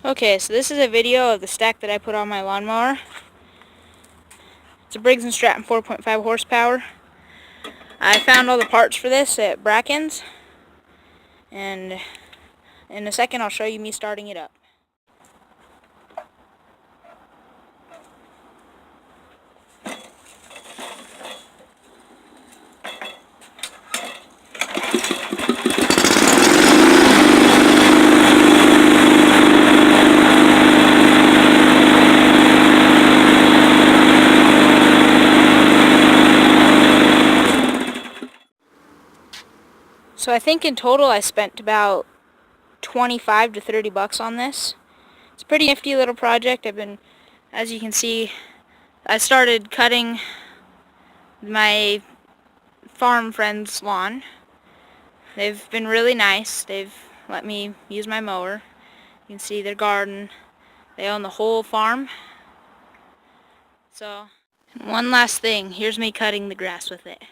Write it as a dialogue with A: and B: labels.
A: Okay, so this is a video of the stack that I put on my lawnmower. It's a Briggs & Stratton 4.5 horsepower. I found all the parts for this at Bracken's, and in a second I'll show you me starting it up. So I think in total I spent about 25 to 30 bucks on this. It's a pretty nifty little project. As you can see, I started cutting my farm friend's lawn. They've been really nice. They've let me use my mower. You can see their garden. They own the whole farm. So, one last thing. Here's me cutting the grass with it.